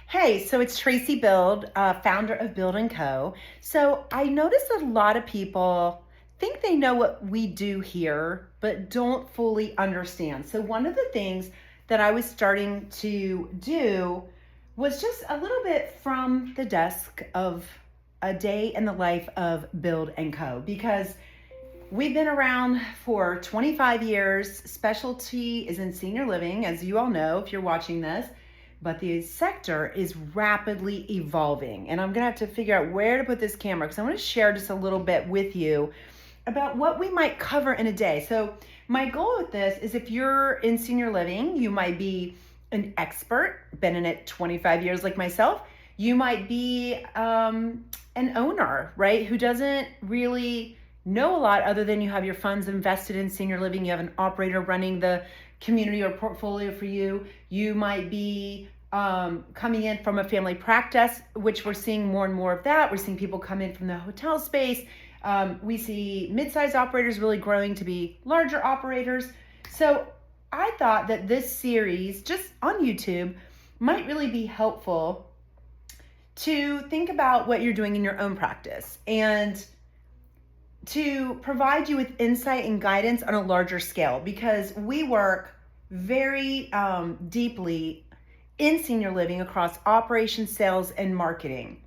Hey, so it's Tracy Bild, founder of Bild Co. So I notice a lot of people think they know what we do here, but don't fully understand. So one of the things that I was starting to do was just a little bit from the desk of a day in the life of Bild Co. Because we've been around for 25 years. Specialty is in senior living, as you all know if you're watching this, but the sector is rapidly evolving. And I'm gonna have to figure out where to put this camera because I want to share just a little bit with you about what we might cover in a day. So my goal with this is if you're in senior living, you might be an expert, been in it 25 years like myself. You might be an owner, right, who doesn't really know a lot other than you have your funds invested in senior living. You have an operator running the community or portfolio for you. You might be coming in from a family practice, which we're seeing more and more of that. We're seeing people come in from the hotel space. We see mid-sized operators really growing to be larger operators. So I thought that this series just on YouTube might really be helpful to think about what you're doing in your own practice and to provide you with insight and guidance on a larger scale, because we work very deeply in senior living across operations, sales, and marketing.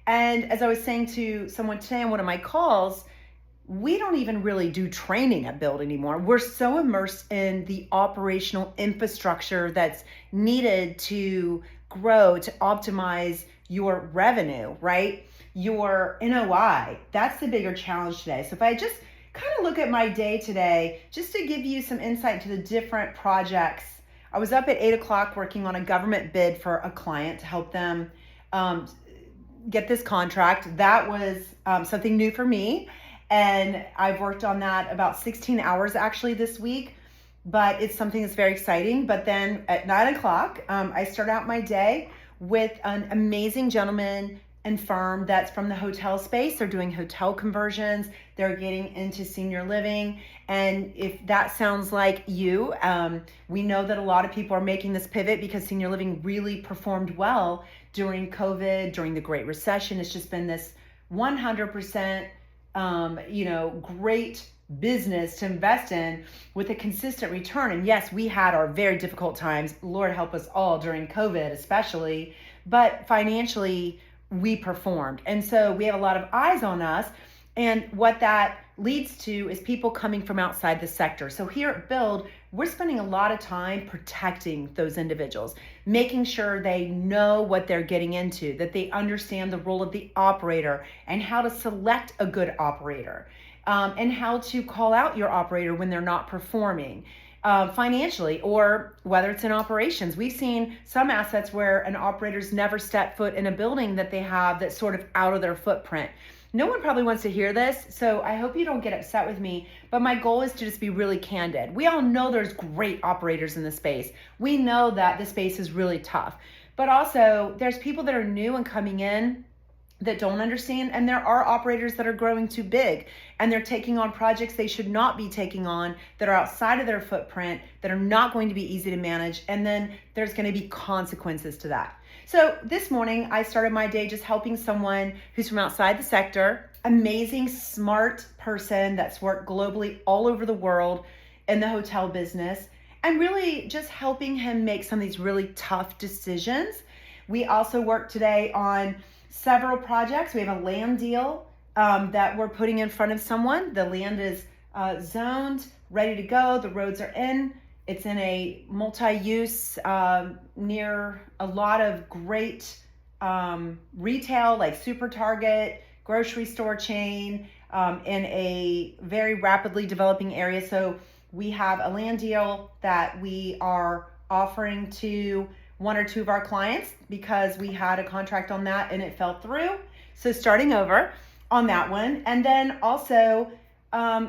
And as I was saying to someone today on one of my calls, we don't even really do training at Bild anymore. We're so immersed in the operational infrastructure that's needed to grow, to optimize your revenue, right? Your NOI. That's the bigger challenge today. So if I just kind of look at my day today, just to give you some insight to the different projects. I was up at 8 o'clock working on a government bid for a client to help them get this contract. That was something new for me. And I've worked on that about 16 hours actually this week, but it's something that's very exciting. But then at 9 o'clock, I start out my day with an amazing gentleman and firm that's from the hotel space. They're doing hotel conversions. They're getting into senior living. And if that sounds like you, we know that a lot of people are making this pivot because senior living really performed well during COVID, during the Great Recession. It's just been this 100%, great business to invest in with a consistent return. And yes, we had our very difficult times. Lord help us all during COVID, especially, but financially, we performed. And so we have a lot of eyes on us. And what that leads to is people coming from outside the sector. So here at Bild, we're spending a lot of time protecting those individuals, making sure they know what they're getting into, that they understand the role of the operator and how to select a good operator, and how to call out your operator when they're not performing. Financially, or whether it's in operations. We've seen some assets where an operator's never stepped foot in a building that they have that's sort of out of their footprint. No one probably wants to hear this, so I hope you don't get upset with me, but my goal is to just be really candid. We all know there's great operators in the space. We know that the space is really tough, but also there's people that are new and coming in that don't understand, and there are operators that are growing too big and they're taking on projects they should not be taking on, that are outside of their footprint, that are not going to be easy to manage, and then there's going to be consequences to that. So this morning I started my day just helping someone who's from outside the sector, amazing, smart person that's worked globally all over the world in the hotel business, and really just helping him make some of these really tough decisions. We also worked today on several projects. We have a land deal that we're putting in front of someone. The land is zoned, ready to go. The roads are in. It's in a multi-use near a lot of great retail like Super Target, grocery store chain, in a very rapidly developing area. So we have a land deal that we are offering to one or two of our clients because we had a contract on that and it fell through. So starting over on that one. And then also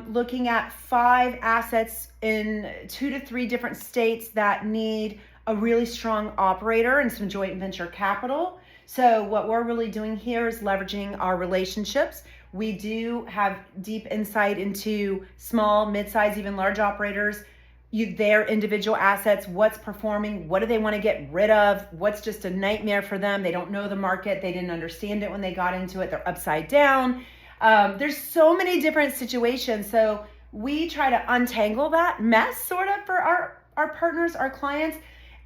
looking at 5 assets in 2 to 3 different states that need a really strong operator and some joint venture capital. So what we're really doing here is leveraging our relationships. We do have deep insight into small, mid-size, even large operators. their individual assets, what's performing, what do they want to get rid of, what's just a nightmare for them. They don't know the market. They didn't understand it when they got into it. They're upside down. There's so many different situations. So we try to untangle that mess sort of for our partners, our clients,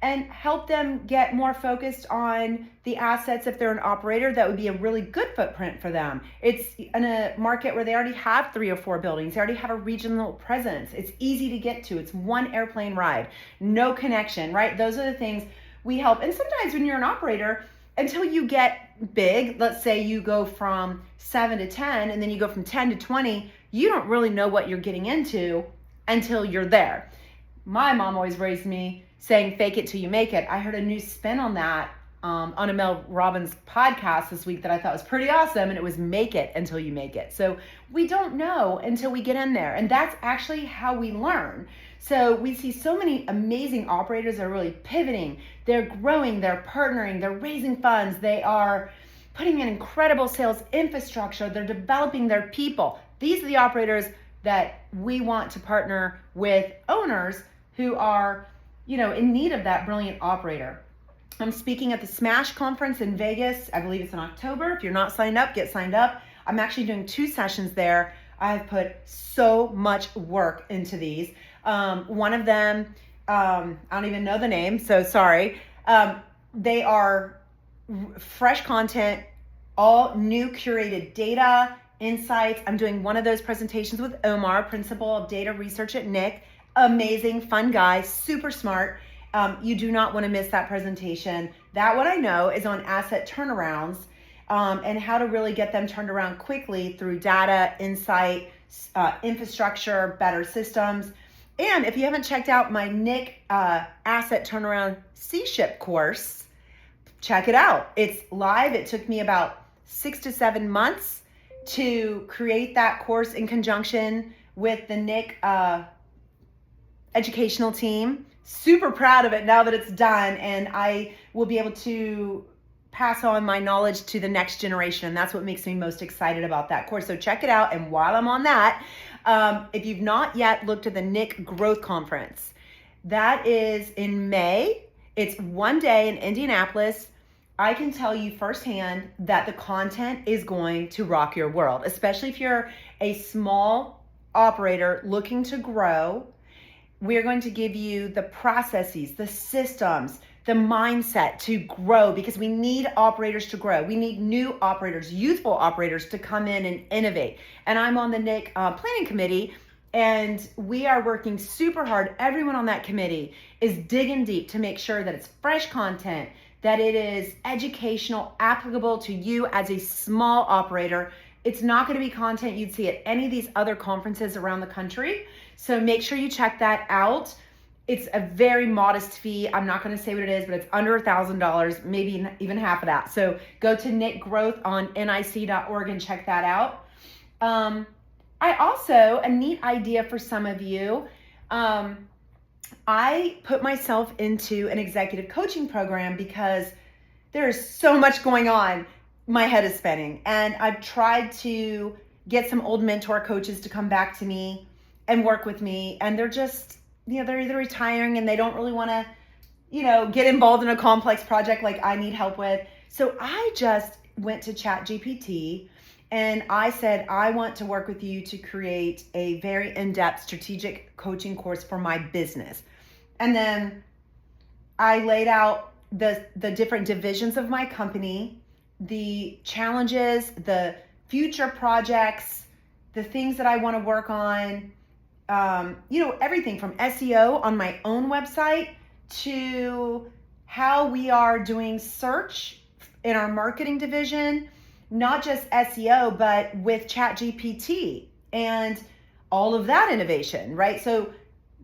and help them get more focused on the assets. If they're an operator, that would be a really good footprint for them. It's in a market where they already have 3 or 4 buildings. They already have a regional presence. It's easy to get to. It's one airplane ride, no connection, right? Those are the things we help. And sometimes when you're an operator, until you get big, let's say you go from 7 to 10, and then you go from 10 to 20, you don't really know what you're getting into until you're there. My mom always raised me saying, fake it till you make it. I heard a new spin on that on a Mel Robbins podcast this week that I thought was pretty awesome, and it was make it until you make it. So we don't know until we get in there, and that's actually how we learn. So we see so many amazing operators that are really pivoting. They're growing, they're partnering, they're raising funds, they are putting in incredible sales infrastructure, they're developing their people. These are the operators that we want to partner with owners who are, in need of that brilliant operator. I'm speaking at the Smash conference in Vegas. I believe it's in October. If you're not signed up, get signed up. I'm actually doing 2 sessions there. I've put so much work into these. One of them, I don't even know the name, so sorry. They are fresh content, all new curated data, insights. I'm doing one of those presentations with Omar, principal of data research at NIC. Amazing, fun guy, super smart. You do not want to miss that presentation. That one I know is on asset turnarounds and how to really get them turned around quickly through data, insight, infrastructure, better systems. And if you haven't checked out my NIC asset turnaround C-ship course, check it out. It's live. It took me about 6 to 7 months to create that course in conjunction with the NIC educational team. Super proud of it now that it's done, and I will be able to pass on my knowledge to the next generation, and that's what makes me most excited about that course. So check it out. And while I'm on that, if you've not yet looked at the NIC Growth Conference, that is in May. It's one day in Indianapolis. I can tell you firsthand that the content is going to rock your world, especially if you're a small operator looking to grow. We're going to give you the processes, the systems, the mindset to grow, because we need operators to grow. We need new operators, youthful operators to come in and innovate. And I'm on the NIC planning committee, and we are working super hard. Everyone on that committee is digging deep to make sure that it's fresh content, that it is educational, applicable to you as a small operator. It's not going to be content you'd see at any of these other conferences around the country. So make sure you check that out. It's a very modest fee. I'm not going to say what it is, but it's under $1,000, maybe even half of that. So go to NIC Growth on nic.org and check that out. I also, a neat idea for some of you, I put myself into an executive coaching program because there's so much going on. My head is spinning, and I've tried to get some old mentor coaches to come back to me and work with me, and they're just, they're either retiring and they don't really want to, get involved in a complex project like I need help with. So I just went to ChatGPT and I said, I want to work with you to create a very in-depth strategic coaching course for my business. And then I laid out the different divisions of my company, the challenges, the future projects, the things that I want to work on, everything from SEO on my own website to how we are doing search in our marketing division, not just SEO, but with ChatGPT and all of that innovation, right? So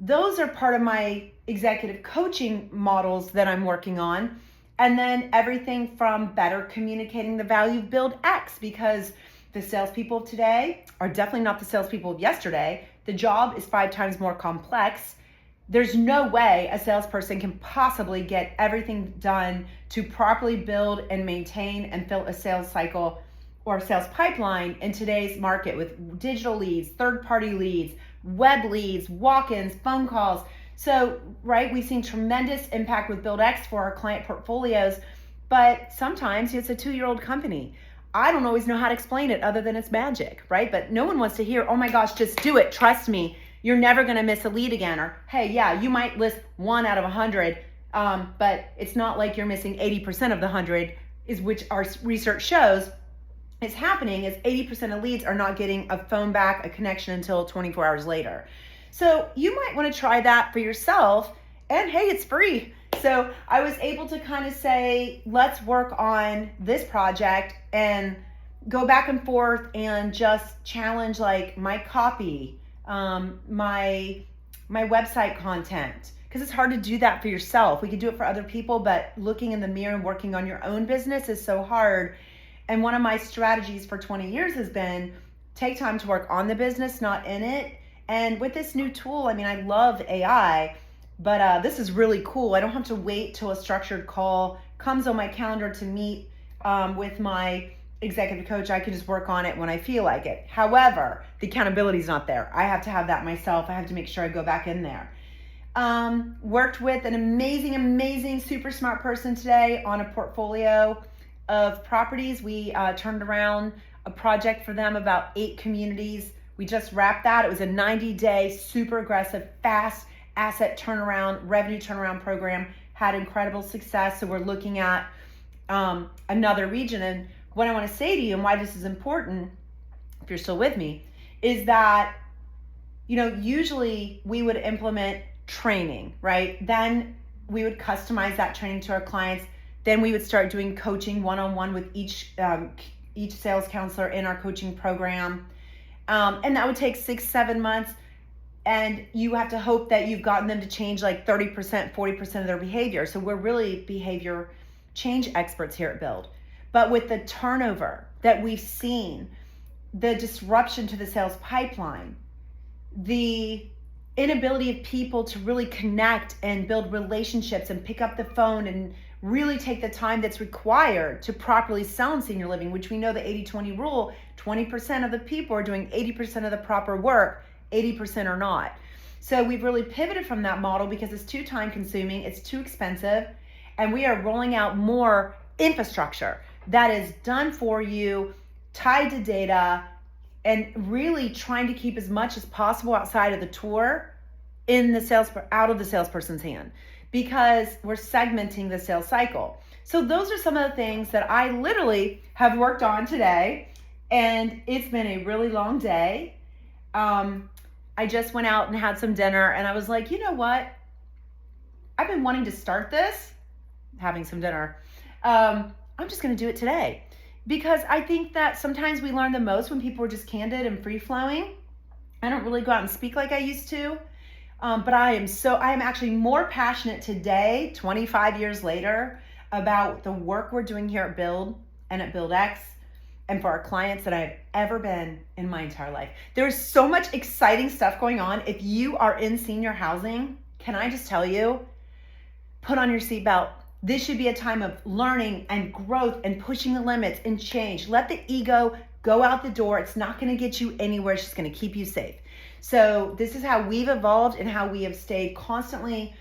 those are part of my executive coaching models that I'm working on. And then everything from better communicating the value of Bild X, because the salespeople of today are definitely not the salespeople of yesterday. The job is 5 times more complex. There's no way a salesperson can possibly get everything done to properly build and maintain and fill a sales cycle or sales pipeline in today's market with digital leads, third-party leads, web leads, walk-ins, phone calls. So, right, we've seen tremendous impact with Bild for our client portfolios, but sometimes it's a 2-year-old company. I don't always know how to explain it other than it's magic, right? But no one wants to hear, oh my gosh, just do it. Trust me, you're never going to miss a lead again. Or, hey, yeah, you might list 1 out of 100, but it's not like you're missing 80% of the 100, is which our research shows is happening is 80% of leads are not getting a phone back, a connection until 24 hours later. So you might want to try that for yourself, and hey, it's free. So I was able to kind of say, let's work on this project and go back and forth and just challenge like my copy, my website content, because it's hard to do that for yourself. We can do it for other people, but looking in the mirror and working on your own business is so hard. And one of my strategies for 20 years has been take time to work on the business, not in it. And with this new tool, I mean, I love AI, but this is really cool. I don't have to wait till a structured call comes on my calendar to meet with my executive coach. I can just work on it when I feel like it. However, the accountability is not there. I have to have that myself. I have to make sure I go back in there. Worked with an amazing, super smart person today on a portfolio of properties. We turned around a project for them, about 8 communities. We just wrapped that. It was a 90-day, super aggressive, fast asset turnaround, revenue turnaround program, had incredible success. So we're looking at another region. And what I want to say to you and why this is important, if you're still with me, is that, you know, usually we would implement training, right? Then we would customize that training to our clients. Then we would start doing coaching one-on-one with each sales counselor in our coaching program. And that would take 6-7 months. And you have to hope that you've gotten them to change like 30%, 40% of their behavior. So we're really behavior change experts here at Bild. But with the turnover that we've seen, the disruption to the sales pipeline, the inability of people to really connect and build relationships and pick up the phone and really take the time that's required to properly sell in senior living, which we know the 80-20 rule, 20% of the people are doing 80% of the proper work, 80% are not. So we've really pivoted from that model because it's too time consuming, it's too expensive, and we are rolling out more infrastructure that is done for you, tied to data, and really trying to keep as much as possible outside of the tour out of the salesperson's hand, because we're segmenting the sales cycle. So those are some of the things that I literally have worked on today, and it's been a really long day. I just went out and had some dinner, and I was like, you know what? I've been wanting to start this, having some dinner. I'm just going to do it today, because I think that sometimes we learn the most when people are just candid and free flowing. I don't really go out and speak like I used to. But I am actually more passionate today, 25 years later, about the work we're doing here at Bild and at Bild and for our clients than I've ever been in my entire life. There's so much exciting stuff going on. If you are in senior housing, can I just tell you, put on your seatbelt. This should be a time of learning and growth and pushing the limits and change. Let the ego go out the door. It's not going to get you anywhere. It's just going to keep you safe. So this is how we've evolved and how we have stayed constantly,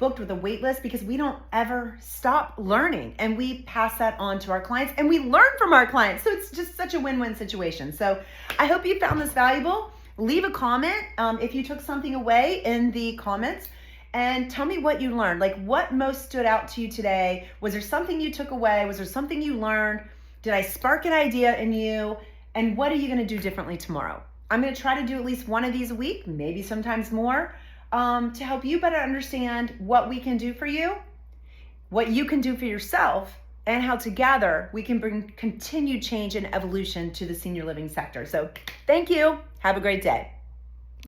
booked with a wait list, because we don't ever stop learning, and we pass that on to our clients and we learn from our clients. So it's just such a win-win situation. So I hope you found this valuable. Leave a comment if you took something away in the comments, and tell me what you learned. Like, what most stood out to you today? Was there something you took away? Was there something you learned? Did I spark an idea in you? And what are you going to do differently tomorrow? I'm going to try to do at least one of these a week, maybe sometimes more, to help you better understand what we can do for you, what you can do for yourself, and how together we can bring continued change and evolution to the senior living sector. So thank you. Have a great day.